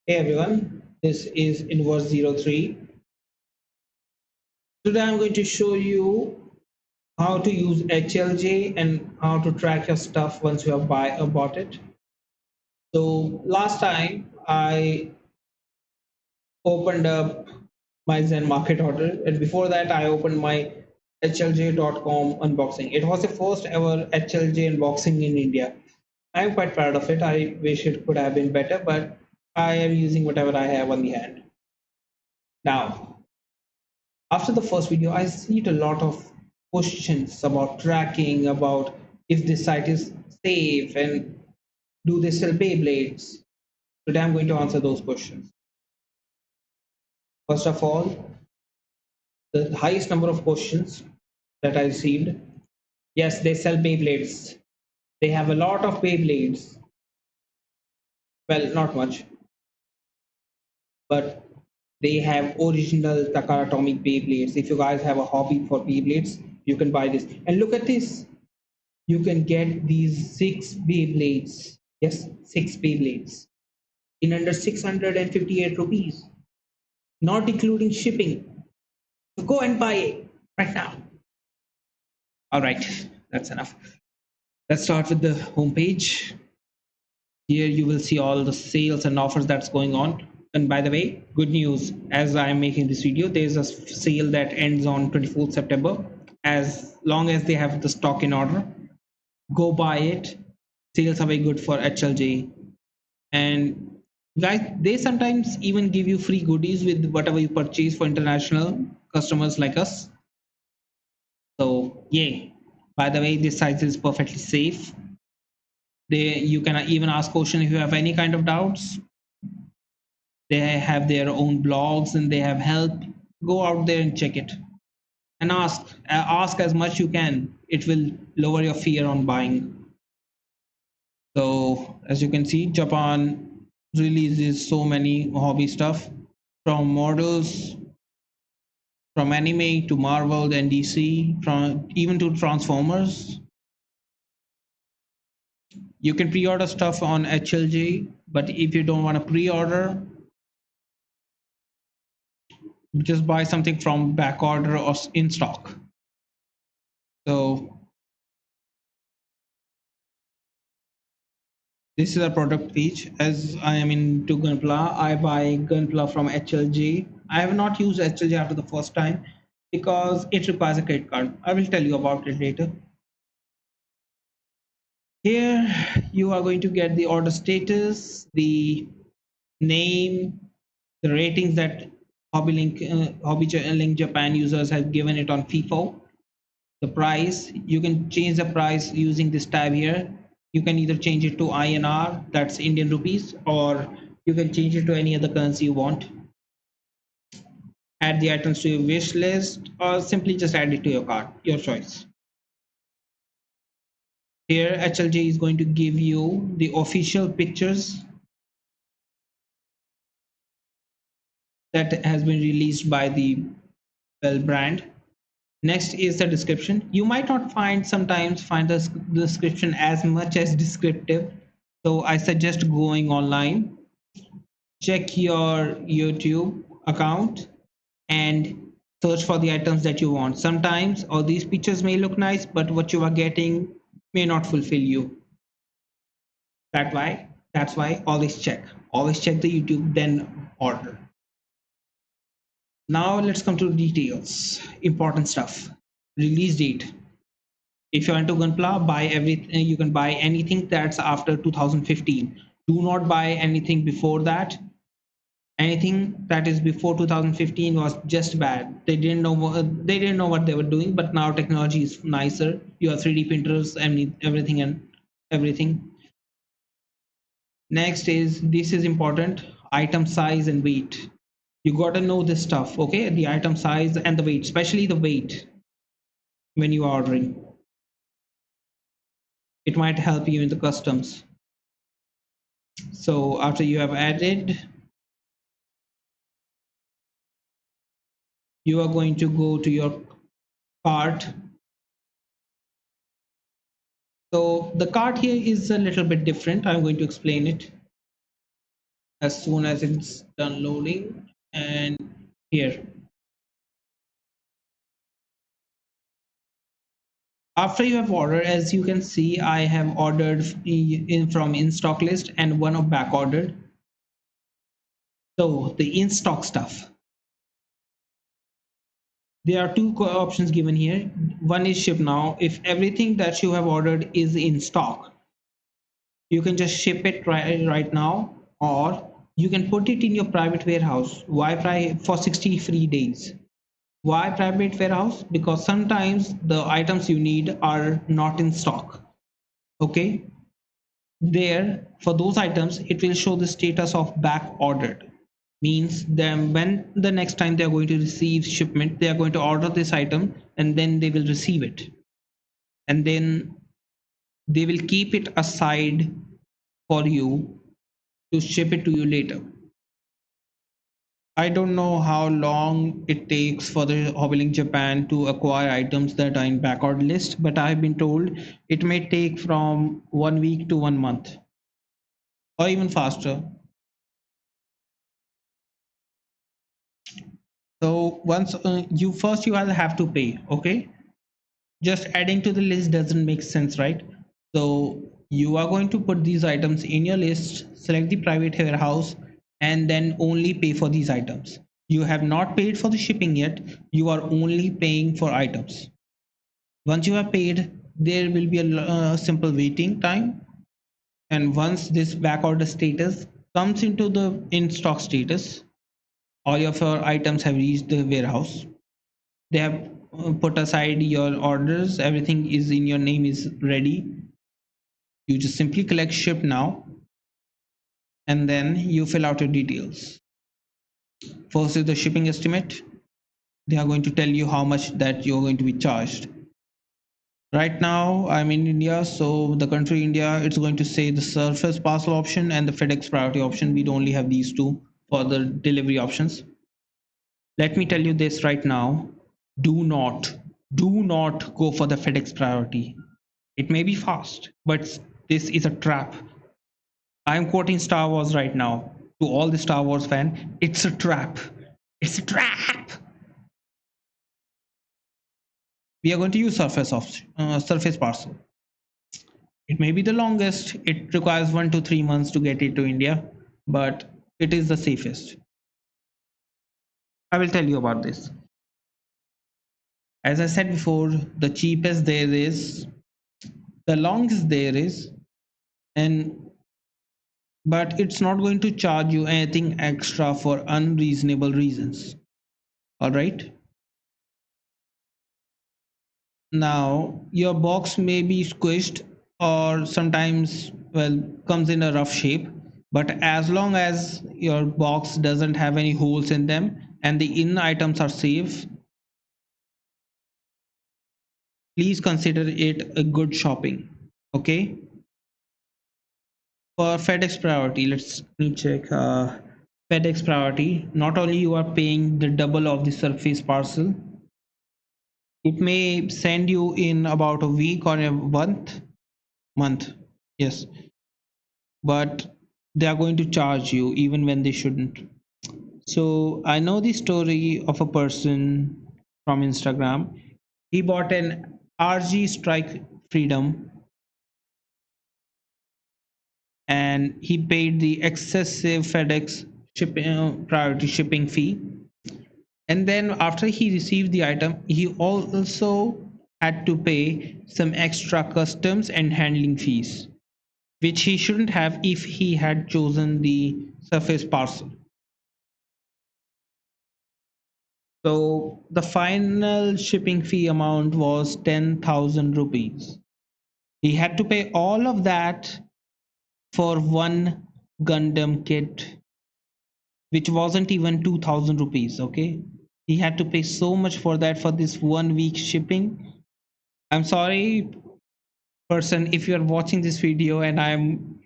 Hey everyone, this is Inverse03. Today I'm going to show you how to use HLJ and how to track your stuff once you have bought it. So last time I opened up my Zen market order, and before that I opened my HLJ.com unboxing. It was the first ever HLJ unboxing in India. I'm quite proud of it. I wish it could have been better, but I am using whatever I have on the hand. Now, after the first video, I see a lot of questions about tracking, about if this site is safe and do they sell Beyblades. Today I'm going to answer those questions. First of all, the highest number of questions that I received, yes, they sell Beyblades. They have a lot of Beyblades. Well, not much, but they have original Takara Atomic Beyblades. If you guys have a hobby for Beyblades, you can buy this. And look at this. You can get these 6 Beyblades. Yes, 6 Beyblades in under 658 rupees, not including shipping. So go and buy it right now. All right, that's enough. Let's start with the homepage. Here you will see all the sales and offers that's going on. And by the way, good news, as I'm making this video, there's a sale that ends on 24th September. As long as they have the stock in order, go buy it. Sales are very good for HLJ. And guys, they sometimes even give you free goodies with whatever you purchase for international customers like us. So yay. By the way, this site is perfectly safe. You can even ask question if you have any kind of doubts. They have their own blogs and they have help. Go out there and check it and ask as much you can. It will lower your fear on buying. So as you can see, Japan releases so many hobby stuff, from models, from anime to Marvel and DC, from even to Transformers. You can pre-order stuff on HLJ, but if you don't want to pre-order, just buy something from back order or in stock. So this is a product page. As I am into Gunpla, I buy Gunpla from HLJ. I have not used HLJ after the first time because it requires a credit card. I will tell you about it later. Here you are going to get the order status, the name, the ratings that Hobbylink Japan users have given it on FIFO, the price. You can change the price using this tab here. You can either change it to INR, that's Indian rupees, or you can change it to any other currency you want. Add the items to your wish list, or simply just add it to your cart, your choice. Here, HLJ is going to give you the official pictures that has been released by the Bell brand. Next is the description. You might not sometimes find the description as much as descriptive. So I suggest going online, check your YouTube account and search for the items that you want. Sometimes all these pictures may look nice, but what you are getting may not fulfill you. That's why always check. Always check the YouTube, then order. Now let's come to details. Important stuff. Release date. If you're into Gunpla, buy everything. You can buy anything that's after 2015. Do not buy anything before that. Anything that is before 2015 was just bad. They didn't know what they were doing. But now technology is nicer. You have 3D printers and everything. Next is, this is important, item size and weight. You got to know this stuff, okay? The item size and the weight, especially the weight when you are ordering. It might help you in the customs. So after you have added, you are going to go to your cart. So the cart here is a little bit different. I'm going to explain it. as soon as it's done loading. And here, after you have ordered, as you can see, I have ordered in from in stock list and one of back ordered. So the in stock stuff, there are two options given here. One is ship now. If everything that you have ordered is in stock, you can just ship it right now, or you can put it in your private warehouse. Why for 60 free days? Why private warehouse? Because sometimes the items you need are not in stock. Okay, there for those items it will show the status of back ordered, means them when the next time they are going to receive shipment, they are going to order this item and then they will receive it, and then they will keep it aside for you to ship it to you later. I don't know how long it takes for the Hobbylink Japan to acquire items that are in backorder list, but I have been told it may take from 1 week to 1 month or even faster. So once you will have to pay. Okay, just adding to the list doesn't make sense, right? So you are going to put these items in your list, select the private warehouse, and then only pay for these items. You have not paid for the shipping yet, you are only paying for items. Once you have paid, there will be a simple waiting time, and once this back order status comes into the in stock status, all of your items have reached the warehouse. They have put aside your orders, everything is in your name, is ready. You just simply collect ship now, and then you fill out your details. First is the shipping estimate. They are going to tell you how much that you're going to be charged. Right now I'm in India, so the country India, it's going to say the surface parcel option and the Fedex priority option. We only have these two for the delivery options. Let me tell you this right now, do not go for the Fedex priority. It may be fast, but this is a trap. I'm quoting Star Wars right now to all the Star Wars fan. It's a trap. It's a trap. We are going to use surface parcel. It may be the longest. It requires 1 to 3 months to get it to India, but it is the safest. I will tell you about this. As I said before, the cheapest there is, the longest there is, and but it's not going to charge you anything extra for unreasonable reasons. All right. Now your box may be squished or sometimes, well, comes in a rough shape, but as long as your box doesn't have any holes in them and the in items are safe, please consider it a good shopping. Okay. For Fedex Priority, let me check. Fedex Priority, not only you are paying the double of the surface parcel, it may send you in about a week or a month. Yes, but they are going to charge you even when they shouldn't. So I know the story of a person from Instagram. He bought an RG Strike Freedom and he paid the excessive FedEx shipping priority shipping fee. And then after he received the item, he also had to pay some extra customs and handling fees, which he shouldn't have if he had chosen the surface parcel. So the final shipping fee amount was 10,000 rupees. He had to pay all of that for one Gundam kit, which wasn't even 2,000 rupees. Okay. He had to pay so much for that for this 1 week shipping. I'm sorry, person, if you're watching this video and I'm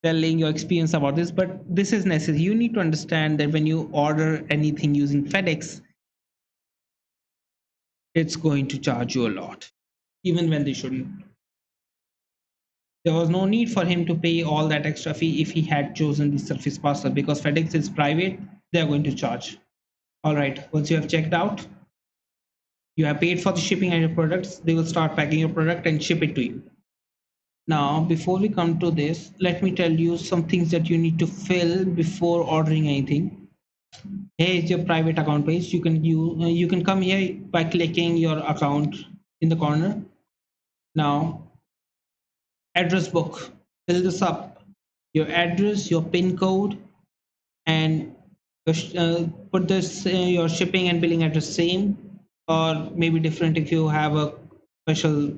telling your experience about this, but this is necessary. You need to understand that when you order anything using FedEx, it's going to charge you a lot, even when they shouldn't. There was no need for him to pay all that extra fee if he had chosen the surface parcel, because FedEx is private, they are going to charge. All right, once you have checked out, you have paid for the shipping and your products, they will start packing your product and ship it to you. Now, before we come to this, let me tell you some things that you need to fill before ordering anything. Here is your private account page. You can come here by clicking your account in the corner. Now, address book. Fill this up. Your address, your PIN code, and put this your shipping and billing address same, or maybe different if you have a special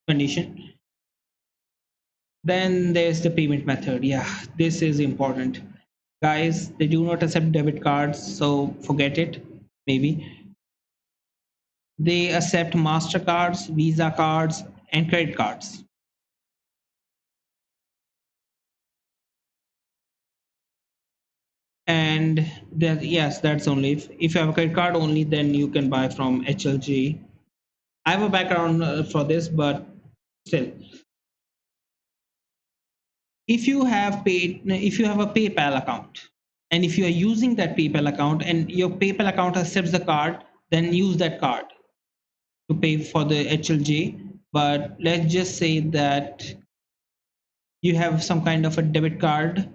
condition. Then there's the payment method. Yeah, this is important. Guys, they do not accept debit cards, so forget it. Maybe they accept MasterCards, Visa cards, and credit cards. And that, yes, that's only if you have a credit card only, then you can buy from HLG. I have a background for this, but still, if you have a PayPal account, and if you are using that PayPal account and your PayPal account accepts the card, then use that card to pay for the HLJ. But let's just say that you have some kind of a debit card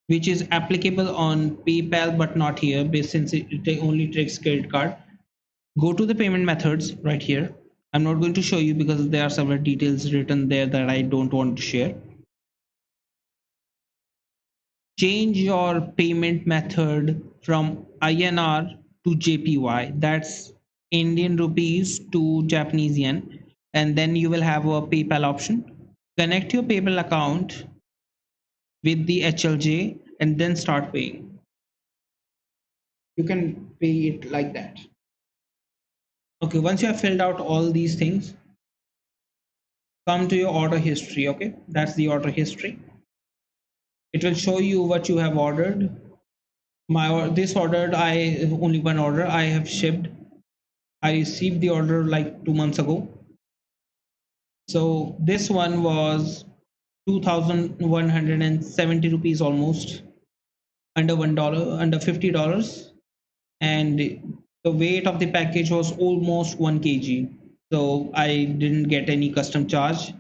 which is applicable on PayPal but not here, since it only takes credit card. Go to the payment methods right here. I'm not going to show you because there are several details written there that I don't want to share. Change your payment method from INR to JPY. That's Indian rupees to Japanese yen. And then you will have a PayPal option. Connect your PayPal account with the HLJ and then start paying. You can pay it like that. Okay, once you have filled out all these things, come to your order history. Okay, that's the order history. It will show you what you have ordered. This ordered, I only one order I have shipped. I received the order like 2 months ago. So this one was 2,170 rupees, almost under $1, under $50, and the weight of the package was almost 1 kg. So I didn't get any custom charge.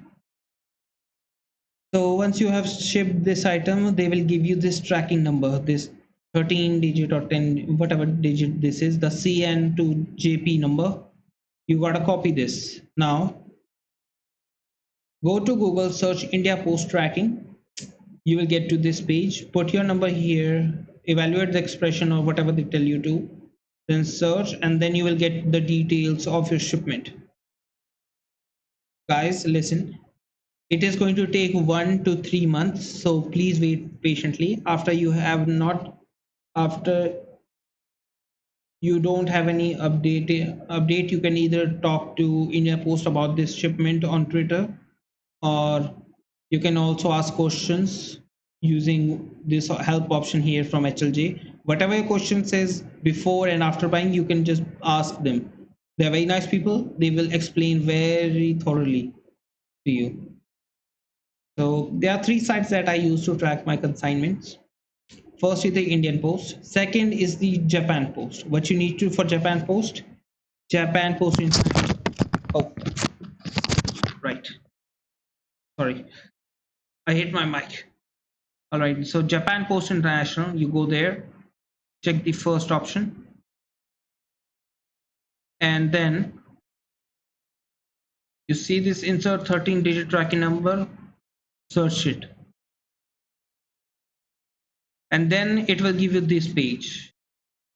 So once you have shipped this item, they will give you this tracking number, this 13 digit or 10 whatever digit this is, the CN to JP number. You gotta copy this. Now go to Google, search India Post Tracking. You will get to this page. Put your number here, evaluate the expression or whatever they tell you to, then search, and then you will get the details of your shipment. Guys, listen, it is going to take 1 to 3 months, so please wait patiently. After you don't have any update, you can either talk to India Post about this shipment on Twitter, or you can also ask questions using this help option here from HLJ. Whatever your question says before and after buying, you can just ask them. They're very nice people. They will explain very thoroughly to you. So there are three sites that I use to track my consignments. First is the Indian Post. Second is the Japan Post. What you need to for Japan Post? Japan Post International. Oh, right. Sorry, I hit my mic. All right. So Japan Post International. You go there, check the first option, and then you see this insert 13-digit tracking number. Search it, and then it will give you this page.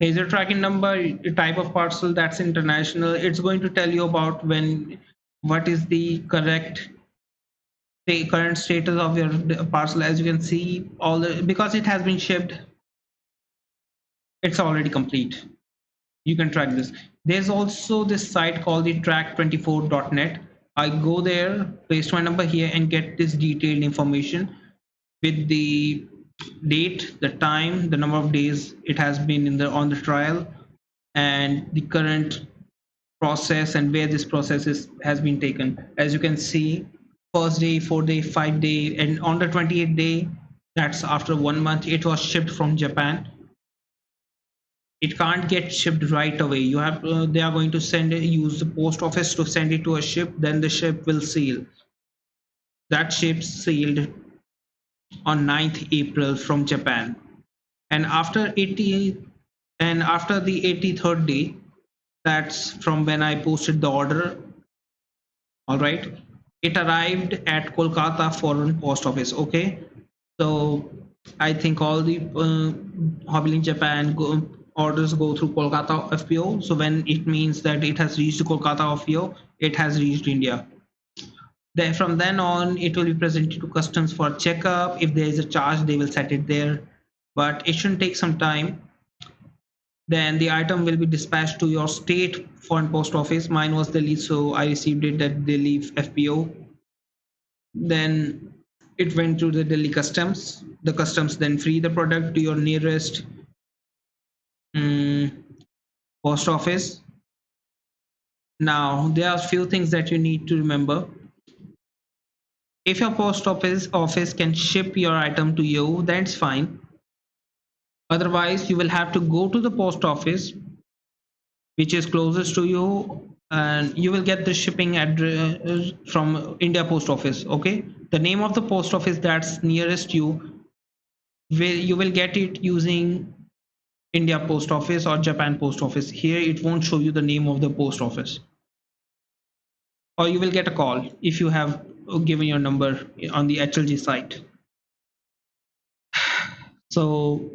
Here's your tracking number, type of parcel, that's international. It's going to tell you about what is the current status of your parcel. As you can see, because it has been shipped, it's already complete. You can track this. There's also this site called the track24.net. I go there, paste my number here, and get this detailed information with the date, the time, the number of days it has been on the trial, and the current process and where this process has been taken. As you can see, first day, 4th day, 5th day, and on the 28th day, that's after 1 month, it was shipped from Japan. It can't get shipped right away. You have they are going to send it, use the post office to send it to a ship. Then the ship will sail. That ship sailed on 9th April from Japan, and after 80 and after the 83rd day, that's from when I posted the order. All right, it arrived at Kolkata Foreign Post Office. Okay, so I think all the Hobbylink Japan orders go through Kolkata FPO. So when it means that it has reached Kolkata FPO, it has reached India. Then from then on, it will be presented to customs for checkup. If there is a charge, they will set it there, but it shouldn't take some time. Then the item will be dispatched to your state foreign post office. Mine was Delhi, so I received it at Delhi FPO. Then it went to the Delhi customs. The customs then free the product to your nearest um, post office. Now there are a few things that you need to remember. If your post office can ship your item to you, that's fine. Otherwise, you will have to go to the post office which is closest to you, and you will get the shipping address from India Post Office. Okay, the name of the post office that's nearest you, you will get it using India Post Office or Japan Post Office. Here it won't show you the name of the post office, or you will get a call if you have given your number on the HLG site. So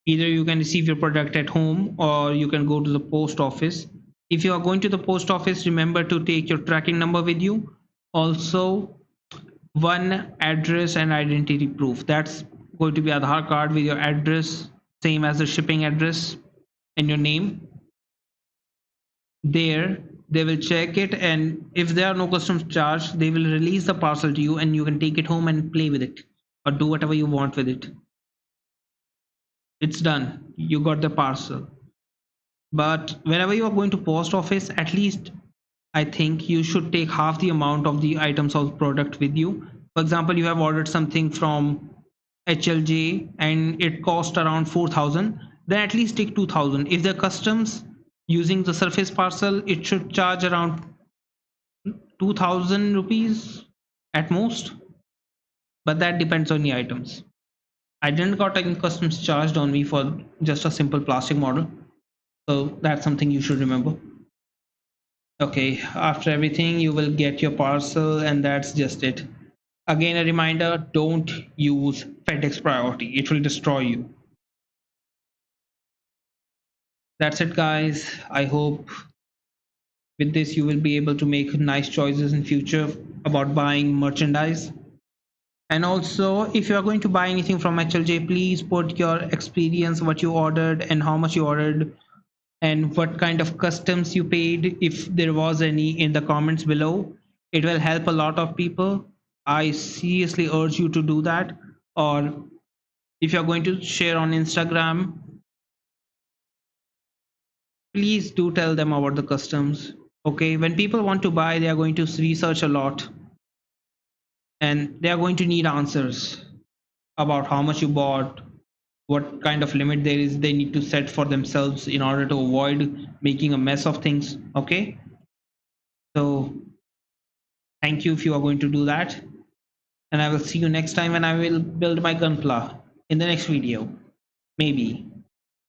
either you can receive your product at home or you can go to the post office. If you are going to the post office, remember to take your tracking number with you. Also, one address and identity proof. That's going to be Aadhaar card with your address, same as the shipping address, and your name. There, they will check it, and if there are no customs charge, they will release the parcel to you, and you can take it home and play with it or do whatever you want with it. It's done. You got the parcel. But whenever you are going to post office, at least I think you should take half the amount of the items of product with you. For example, you have ordered something from HLJ and it cost around 4,000, then at least take 2,000. If the customs using the surface parcel, it should charge around 2,000 rupees at most, but that depends on the items. I didn't got any customs charged on me for just a simple plastic model. So that's something you should remember. Okay, after everything, you will get your parcel, and that's just it. Again, a reminder, don't use Fedex Priority, it will destroy you. That's it, guys. I hope with this you will be able to make nice choices in future about buying merchandise. And also, if you are going to buy anything from HLJ, please put your experience, what you ordered and how much you ordered, and what kind of customs you paid, if there was any, in the comments below. It will help a lot of people. I seriously urge you to do that. Or if you're going to share on Instagram, please do tell them about the customs. Okay, when people want to buy, they are going to research a lot, and they are going to need answers about how much you bought, what kind of limit there is they need to set for themselves in order to avoid making a mess of things. Okay, so thank you if you are going to do that, and I will see you next time when I will build my gunpla in the next video, maybe.